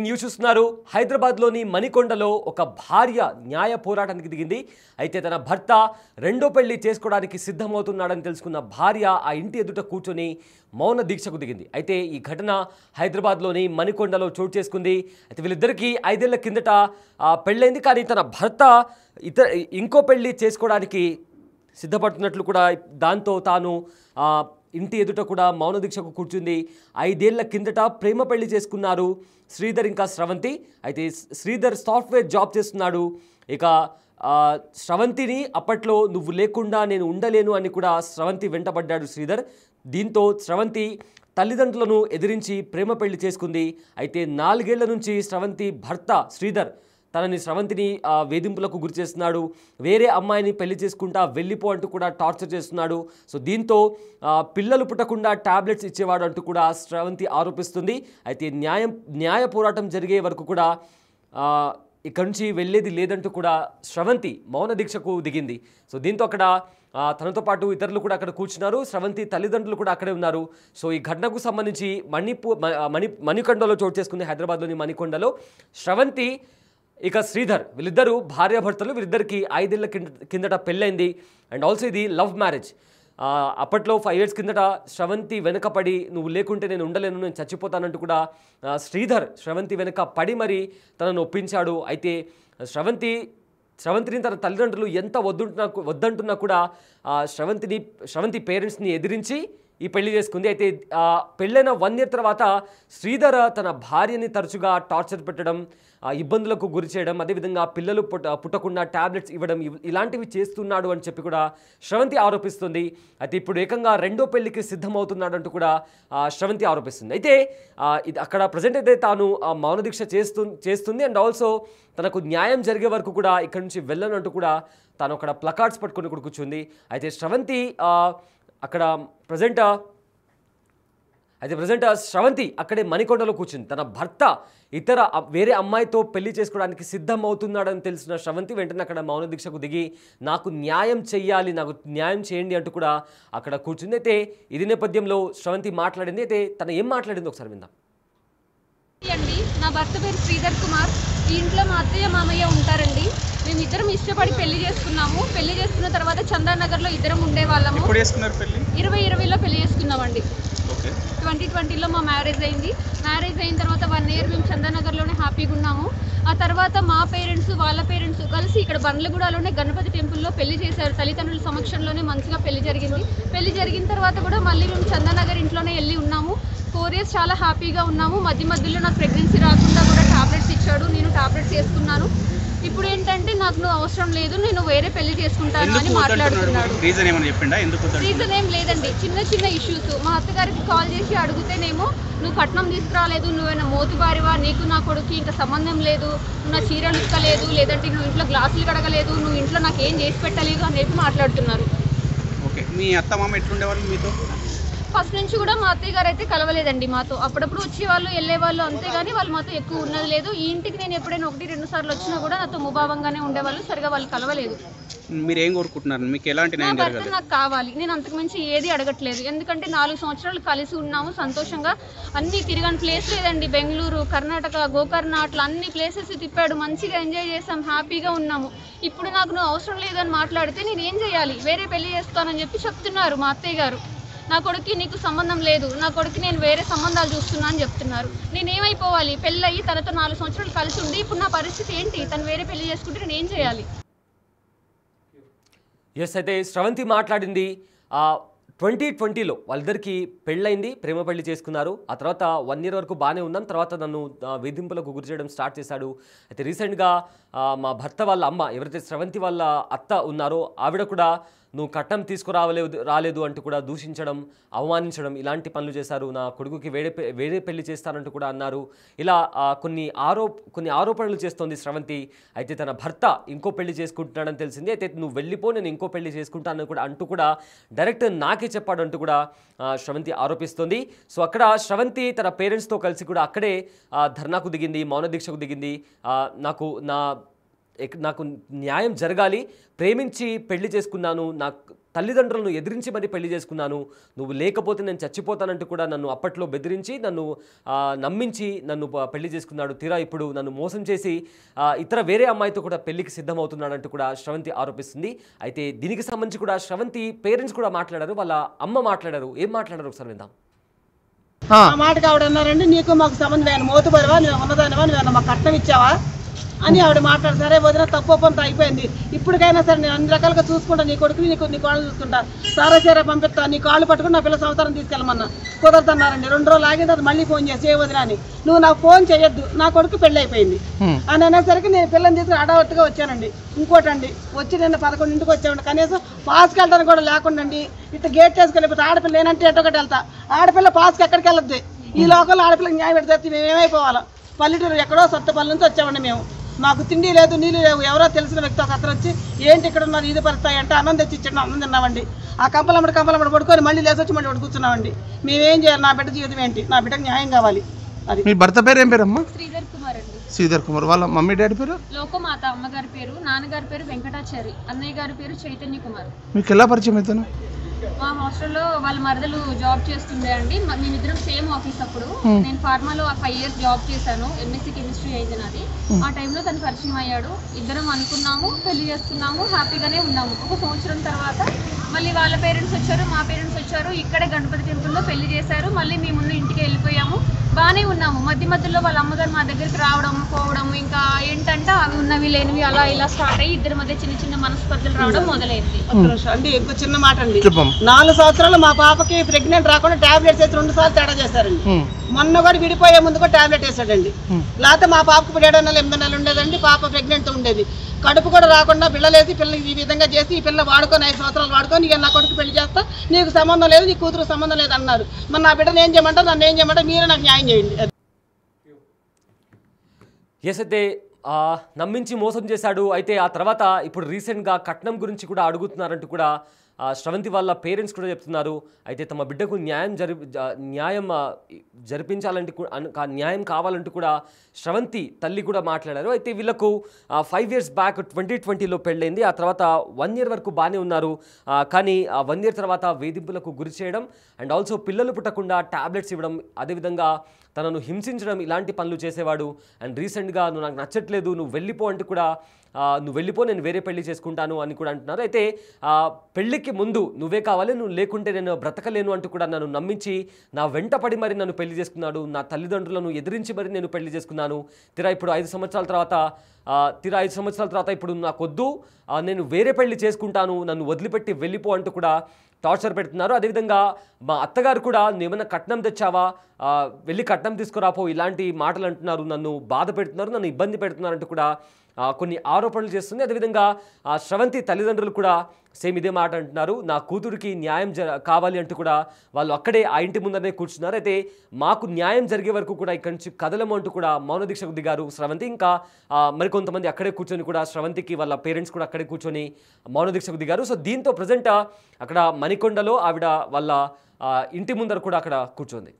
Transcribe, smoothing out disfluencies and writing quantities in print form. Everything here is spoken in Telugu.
బ్రేకింగ్ న్యూస్ చూస్తున్నారు. హైదరాబాద్లోని మణికొండలో ఒక భార్య న్యాయ పోరాటానికి దిగింది. అయితే తన భర్త రెండో పెళ్లి చేసుకోవడానికి సిద్ధమవుతున్నాడని తెలుసుకున్న భార్య ఆ ఇంటి ఎదుట కూర్చొని మౌన దీక్షకు దిగింది. అయితే ఈ ఘటన హైదరాబాద్లోని మణికొండలో చోటు చేసుకుంది. అయితే వీళ్ళిద్దరికీ 5 ఏళ్ల కిందట పెళ్ళైంది. కానీ తన భర్త ఇంకో పెళ్లి చేసుకోవడానికి సిద్ధపడుతున్నట్లు కూడా దాంతో తాను ఇంటి ఎదుట కూడా మౌన దీక్షకు కూర్చుంది. 5 ఏళ్ల కిందట ప్రేమ పెళ్లి చేసుకున్నారు శ్రీధర్ ఇంకా స్రవంతి. అయితే శ్రీధర్ సాఫ్ట్వేర్ జాబ్ చేస్తున్నాడు. ఇక స్రవంతిని అప్పట్లో నువ్వు లేకుండా నేను ఉండలేను అని కూడా స్రవంతి వెంటబడ్డాడు శ్రీధర్. దీంతో స్రవంతి తల్లిదండ్రులను ఎదిరించి ప్రేమ పెళ్లి చేసుకుంది. అయితే 4 ఏళ్ల నుంచి స్రవంతి భర్త శ్రీధర్ స్రవంతిని వేధింపులకు గురి చేస్తున్నాడు. వేరే అమ్మాయిని పెళ్లి చేసుకుంటా వెళ్ళిపో అంటూ కూడా టార్చర్ చేస్తున్నాడు. సో దీంతో పిల్లలు పుట్టకుండా టాబ్లెట్స్ ఇచ్చేవాడు అంటూ కూడా స్రవంతి ఆరోపిస్తుంది. అయితే న్యాయ పోరాటం జరిగే వరకు కూడా ఇక్కడి నుంచి వెళ్ళేది లేదంటూ కూడా స్రవంతి మౌన దీక్షకు దిగింది. సో దీంతో అక్కడ తనతో పాటు ఇతరులు కూడా అక్కడ కూర్చున్నారు. స్రవంతి తల్లిదండ్రులు కూడా అక్కడే ఉన్నారు. సో ఈ ఘటనకు సంబంధించి మణికొండలో చోటు చేసుకుంది. హైదరాబాద్లోని మణికొండలో స్రవంతి ఇక శ్రీధర్ వీళ్ళిద్దరూ భార్యాభర్తలు. వీళ్ళిద్దరికి 5 ఏళ్ల కిందట పెళ్ళైంది. అండ్ ఆల్సో ఇది లవ్ మ్యారేజ్. అప్పట్లో 5 years కిందట స్రవంతి వెనకపడి నువ్వు లేకుంటే నేను ఉండలేను, నేను చచ్చిపోతానంటూ కూడా శ్రీధర్ స్రవంతి వెనక పడి మరి తనను ఒప్పించాడు. అయితే స్రవంతిని తన తల్లిదండ్రులు ఎంత వద్దంటున్నా కూడా స్రవంతి పేరెంట్స్ని ఎదిరించి ఈ పెళ్లి చేసుకుంది. అయితే పెళ్ళైన 1 year తర్వాత శ్రీధర్ తన భార్యని తరచుగా టార్చర్ పెట్టడం, ఇబ్బందులకు గురి చేయడం, అదేవిధంగా పిల్లలు పుట్టకుండా టాబ్లెట్స్ ఇవ్వడం ఇలాంటివి చేస్తున్నాడు అని చెప్పి కూడా స్రవంతి ఆరోపిస్తుంది. అయితే ఇప్పుడు ఏకంగా రెండో పెళ్లికి సిద్ధమవుతున్నాడంటూ కూడా స్రవంతి ఆరోపిస్తుంది. అయితే అక్కడ ప్రజెంట్ అయితే తాను మౌన దీక్ష చేస్తుంది. అండ్ ఆల్సో తనకు న్యాయం జరిగే వరకు కూడా ఇక్కడి నుంచి వెళ్ళనంటూ కూడా తాను అక్కడ ప్లకార్డ్స్ పట్టుకొని కూడా కూర్చుంది. అయితే స్రవంతి అక్కడ ప్రజెంట్ స్రవంతి అక్కడే మణికొండలో కూర్చుంది. తన భర్త వేరే అమ్మాయితో పెళ్లి చేసుకోవడానికి సిద్ధమవుతున్నాడని తెలిసిన స్రవంతి వెంటనే అక్కడ మౌన దీక్షకు దిగి నాకు న్యాయం చెయ్యాలి, నాకు న్యాయం చేయండి అంటూ కూడా అక్కడ కూర్చుంది. అయితే ఇది నేపథ్యంలో స్రవంతి మాట్లాడింది. అయితే తను ఏం మాట్లాడింది ఒకసారి విందాం. అండి, నా భర్త పేరు శ్రీధర్ కుమార్. ఈ ఇంట్లో మా అత్తయ్య మామయ్య ఉంటారండి. మేము ఇద్దరం ఇష్టపడి పెళ్లి చేసుకున్నాము. పెళ్లి చేసుకున్న తర్వాత చందానగర్లో ఇద్దరం ఉండేవాళ్ళము. 2020లో పెళ్లి చేసుకున్నామండి. 2020లో మా మ్యారేజ్ అయింది. మ్యారేజ్ అయిన తర్వాత 1 year మేము చందానగర్లోనే హ్యాపీగా ఉన్నాము. ఆ తర్వాత మా పేరెంట్స్ వాళ్ళ పేరెంట్స్ కలిసి ఇక్కడ బండ్లగూడలోనే గణపతి టెంపుల్లో పెళ్లి చేశారు. తల్లిదండ్రుల సమక్షంలోనే మంచిగా పెళ్లి జరిగింది. పెళ్లి జరిగిన తర్వాత కూడా మళ్ళీ మేము చందానగర్ ఇంట్లోనే వెళ్ళి ఉన్నాము. 4 years చాలా హ్యాపీగా ఉన్నాము. మధ్యలో నాకు ప్రెగ్నెన్సీ రాకుండా కూడా టాబ్లెట్స్ ఇచ్చాడు. నేను టాబ్లెట్స్ వేసుకున్నాను. ఇప్పుడు ఏంటంటే నాకు నువ్వు అవసరం లేదు, నేను వేరే పెళ్లి చేసుకుంటాను అని మాట్లాడుతున్నాడు. రీజన్ ఏం లేదండి, చిన్న ఇష్యూస్. మా అత్తగారికి కాల్ చేసి అడుగుతేనేమో నువ్వు కట్నం తీసుకురాలేదు, నువ్వేనా మోతుబారివా, నీకు నా కొడుకు ఇంకా సంబంధం లేదు, నువ్వు నా చీరలు ఇక్కలేదు, లేదంటే నువ్వు ఇంట్లో గ్లాసులు కడగలేదు, నువ్వు ఇంట్లో నాకు ఏం చేసి పెట్టలేదు అని చెప్పి మాట్లాడుతున్నారు. మీ అత్త మామ ఎట్లుండేవాళ్ళు మీతో? ఫస్ట్ నుంచి కూడా మా అత్తయ్య గారు అయితే కలవలేదండి మాతో. అప్పుడప్పుడు వచ్చేవాళ్ళు వెళ్ళేవాళ్ళు అంతేగాని వాళ్ళు మాతో ఎక్కువ ఉన్నది లేదు. ఈ ఇంటికి నేను ఎప్పుడైనా 1-2 సార్లు వచ్చినా కూడా నాతో ముభావంగానే ఉండేవాళ్ళు. సరిగా వాళ్ళు కలవలేదు. మీరు ఏం కోరుకుంటున్నారు? మీకు ఎలాంటి న్యాయం జరగాలి? నాకు కావాలి. నేను అంతకు మించి ఏది అడగట్లేదు. ఎందుకంటే 4 సంవత్సరాలు కలిసి ఉన్నాము సంతోషంగా. అన్ని తిరగని ప్లేస్ లేదండి. బెంగళూరు, కర్ణాటక, గోకర్ణ అట్లా అన్ని ప్లేసెస్ తిప్పాడు. మంచిగా ఎంజాయ్ చేసాం, హ్యాపీగా ఉన్నాము. ఇప్పుడు నాకు నువ్వు అవసరం లేదని మాట్లాడితే నేను ఏం చేయాలి? వేరే పెళ్లి చేస్తానని చెప్పి చెప్తున్నారు మా అత్తయ్య గారు. నా కొడుకు నీకు సంబంధం లేదు, నా కొడుకు నేను వేరే సంబంధాలు చూస్తున్నా అని చెప్తున్నారు. నేనేమైపోవాలి? పెళ్ళి అయ్యి తనతో 4 సంవత్సరాలు కలిసి ఉండి ఇప్పుడు నా పరిస్థితి ఏంటి? తను వేరే పెళ్లి చేసుకుంటే నేను ఏం చేయాలి? ఎస్, అయితే స్రవంతి మాట్లాడింది. 2020లో వాళ్ళిద్దరికి పెళ్ళైంది, ప్రేమ పెళ్లి చేసుకున్నారు. ఆ తర్వాత 1 year వరకు బాగానే ఉన్నాం. తర్వాత నన్ను వేధింపులకు గురి చేయడం స్టార్ట్ చేశాడు. అయితే రీసెంట్గా మా భర్త వాళ్ళ అమ్మ, ఎవరైతే స్రవంతి వాళ్ళ అత్త ఉన్నారో ఆవిడ కూడా నువ్వు కట్నం రాలేదు అంటూ కూడా దూషించడం, అవమానించడం ఇలాంటి పనులు చేశారు. నా కొడుకుకి వేరే పెళ్లి చేస్తానంటూ కూడా అన్నారు. ఇలా కొన్ని ఆరోపణలు చేస్తోంది స్రవంతి. అయితే తన భర్త ఇంకో పెళ్లి చేసుకుంటున్నాడని తెలిసింది. అయితే నువ్వు వెళ్ళిపో, నేను ఇంకో పెళ్లి చేసుకుంటానని కూడా అంటూ కూడా డైరెక్ట్ నాకే చెప్పాడు అంటూ కూడా స్రవంతి ఆరోపిస్తోంది. సో అక్కడ స్రవంతి తన పేరెంట్స్తో కలిసి కూడా అక్కడే ధర్నాకు దిగింది, మౌన దీక్షకు దిగింది. నాకు నాకు న్యాయం జరగాలి, ప్రేమించి పెళ్లి చేసుకున్నాను, నా తల్లిదండ్రులను ఎదిరించి మరి పెళ్లి చేసుకున్నాను, నువ్వు లేకపోతే నేను చచ్చిపోతానంటూ కూడా నన్ను అప్పట్లో బెదిరించి నన్ను నమ్మించి నన్ను పెళ్లి చేసుకున్నాడు. తీరా ఇప్పుడు నన్ను మోసం చేసి ఇతర వేరే అమ్మాయితో కూడా పెళ్లికి సిద్ధమవుతున్నాడంటూ కూడా శ్రవంతి ఆరోపిస్తుంది. అయితే దీనికి సంబంధించి కూడా శ్రవంతి పేరెంట్స్ కూడా మాట్లాడారు, వాళ్ళ అమ్మ మాట్లాడారు. ఏం మాట్లాడారు ఒకసారి విందాం. ఆ మాటకి ఆవిడ అన్నారండి, నీకు మాకు సంబంధం ఆయన మోతుబరివా, నువ్వు ఉన్నదానివా, నువ్వు మాకు కట్నం ఇచ్చావా అని ఆవిడ మాట్లాడు. సరే వదిన, తప్పు పంత అయిపోయింది, ఇప్పటికైనా సరే నేను అన్ని రకాలుగా చూసుకుంటా, నీ కొడుకుని నీ కాళ్ళు చూసుకుంటా, సారా పంపిస్తా, నీ కాళ్ళు పట్టుకుని నా పిల్ల సంవత్సరం తీసుకెళ్ళమన్నా. కుదరదన్నారండి. 2 రోజులు ఆగింది, అది మళ్ళీ ఫోన్ చేసి, ఏ వదిన అని, నువ్వు నాకు ఫోన్ చేయొద్దు, నా కొడుకు పెళ్ళి అయిపోయింది అని అనేసరికి నేను పిల్లని తీసుకుని అడావట్టుగా వచ్చానండి. ఇంకోటండి, వచ్చి నిన్న 11ంటికి వచ్చామండి, కనీసం పాస్కి వెళ్ళడానికి కూడా లేకుండా అండి, ఇట్లా గేట్ చేసుకెళ్ళిపోతే ఆడపిల్ల లేనంటే ఎటొకటి వెళ్తా, ఆడపిల్ల పాస్కి ఎక్కడికి వెళ్ళొద్ది, ఈ లోకల్లో ఆడపిల్లకి న్యాయం పెడితే మేము ఏమైపోవాలా? పల్లెటూరు ఎక్కడో సత్తపల్లి నుంచి వచ్చామండి మేము, మాకు తిండి లేదు, నీళ్ళు లేవు. ఎవరో తెలిసిన వ్యక్తి ఒక అతను వచ్చి, ఏంటి ఇక్కడ ఉన్నారు, ఇది పరుస్తాయి అంటే అన్నం తెచ్చి ఇచ్చాడు, అన్నం తిన్నామండి. ఆ కంపలమ్మడి పడుకొని మళ్ళీ లేసొచ్చి మళ్ళీ కూర్చున్నామండి. మేమేం చేయాలి? నా బిడ్డ జీవితం ఏంటి? నా బిడ్డకు న్యాయం కావాలి. అది. మీ భర్త పేరు ఏం పేరమ్మా? శ్రీధర్ కుమార్ అండి. శ్రీధర్ కుమార్. వాళ్ళ మమ్మీ డాడీ పేరు? లోకమాత అమ్మగారి పేరు, నాన్నగారి పేరు వెంకటాచారి, అన్నయ్య గారి పేరు చైతన్య కుమార్. మీకు ఎలా పరిచయం అవుతాను? మా హాస్టల్లో వాళ్ళ మరదలు జాబ్ చేస్తుండే అండి, మేమిద్దరం సేమ్ ఆఫీస్. అప్పుడు నేను ఫార్మాలో 5 years జాబ్ చేశాను, MSc కెమిస్ట్రీ అయింది నాది. ఆ టైంలో తను పరిచయం అయ్యాడు, ఇద్దరం అనుకున్నాము, పెళ్లి చేసుకున్నాము, హ్యాపీగానే ఉన్నాము. 1 సంవత్సరం తర్వాత మళ్ళీ వాళ్ళ పేరెంట్స్ వచ్చారు, మా పేరెంట్స్ వచ్చారు, ఇక్కడే గణపతి టెంపుల్లో పెళ్లి చేశారు. మళ్ళీ మేము ఇంటికి వెళ్ళిపోయాము, బాగానే ఉన్నాము. మధ్యలో వాళ్ళ అమ్మగారు మా దగ్గరికి రావడం పోవడం, ఇంకా ఏంటంటే అవి ఉన్నవి లేనివి అలా ఇలా స్టార్ట్ అయ్యి ఇద్దరి మధ్య చిన్న మనస్పర్ధలు రావడం మొదలైంది. అండి ఇంకో చిన్న మాట అండి, 4 సంవత్సరాలు మా పాపకి ప్రెగ్నెంట్ రాకుండా టాబ్లెట్స్ వేసి 2 సార్లు తేడా చేశారండి. మొన్న కూడా విడిపోయే ముందు కూడా టాబ్లెట్ వేసాడండి. లేకపోతే మా పాపకు 7 నెలలు 8 నెలలు ఉండేదండి, పాప ప్రెగ్నెంట్ ఉండేది. కడుపు కూడా రాకుండా పిల్లలేసి పిల్లలు ఈ విధంగా చేసి, ఈ పిల్ల వాడుకొని 5 సంవత్సరాలు వాడుకొని, ఇక నా కొడుకు పెళ్లి చేస్తా, నీకు సంబంధం లేదు, నీ కూతురు సంబంధం లేదు అన్నారు. మరి నా బిడ్డను ఏం చేయమంటారు, నన్ను ఏం చేయమంటారు, మీరే నాకు న్యాయం చేయండి. ఎస్, అయితే నమ్మించి మోసం చేశాడు. అయితే ఆ తర్వాత ఇప్పుడు రీసెంట్గా కట్నం గురించి కూడా అడుగుతున్నారంటూ కూడా శ్రవంతి వాళ్ళ పేరెంట్స్ కూడా చెప్తున్నారు. అయితే తమ బిడ్డకు న్యాయం జరిపించాలంటే న్యాయం కావాలంటూ కూడా శ్రవంతి తల్లి కూడా మాట్లాడారు. అయితే వీళ్ళకు 5 years బ్యాక్ 2020లో పెళ్ళైంది. ఆ తర్వాత 1 year వరకు బాగానే ఉన్నారు. కానీ ఆ 1 year తర్వాత వేధింపులకు గురి చేయడం అండ్ ఆల్సో పిల్లలు పుట్టకుండా టాబ్లెట్స్ ఇవ్వడం, అదేవిధంగా తనను హింసించడం, ఇలాంటి పనులు చేసేవాడు. అండ్ రీసెంట్గా నువ్వు నాకు నచ్చట్లేదు, నువ్వు వెళ్ళిపో అంటూ కూడా, నువ్వు వెళ్ళిపో, నేను వేరే పెళ్లి చేసుకుంటాను అని కూడా అంటున్నారు. అయితే పెళ్లికి ముందు నువ్వే కావాలి, నువ్వు లేకుంటే నేను బ్రతకలేను అంటూ కూడా నన్ను నమ్మించి నా వెంట పడి మరి నన్ను పెళ్లి చేసుకున్నాడు. నా తల్లిదండ్రులను ఎదిరించి మరి నేను పెళ్లి చేసుకున్నాను. తీరా ఇప్పుడు 5 సంవత్సరాల తర్వాత ఇప్పుడు నాకొద్దు, నేను వేరే పెళ్లి చేసుకుంటాను, నన్ను వదిలిపెట్టి వెళ్ళిపో అంటూ కూడా టార్చర్ పెడుతున్నారు. అదేవిధంగా మా అత్తగారు కూడా, నువ్వు ఏమైనా కట్నం తెచ్చావా, వెళ్ళి కట్నం తీసుకురాపో, ఇలాంటి మాటలు అంటున్నారు, నన్ను బాధ పెడుతున్నారు, నన్ను ఇబ్బంది పెడుతున్నారు అంటూ కూడా కొన్ని ఆరోపణలు చేస్తుంది. అదేవిధంగా శ్రవంతి తల్లిదండ్రులు కూడా సేమ్ ఇదే మాట అంటున్నారు, నా కూతురికి న్యాయం కావాలి అంటూ కూడా వాళ్ళు అక్కడే ఆ ఇంటి ముందరనే కూర్చున్నారు. అయితే మాకు న్యాయం జరిగే వరకు కూడా ఇక్కడి నుంచి కదలము అంటూ కూడా మౌన దీక్షకు దిగారు శ్రవంతి. ఇంకా మరికొంతమంది అక్కడే కూర్చొని కూడా శ్రవంతికి వాళ్ళ పేరెంట్స్ కూడా అక్కడే కూర్చొని మౌన దీక్షకు దిగారు. సో దీంతో ప్రజెంట్ అక్కడ మణికొండలో ఆవిడ వాళ్ళ ఇంటి ముందర కూడా అక్కడ కూర్చోంది.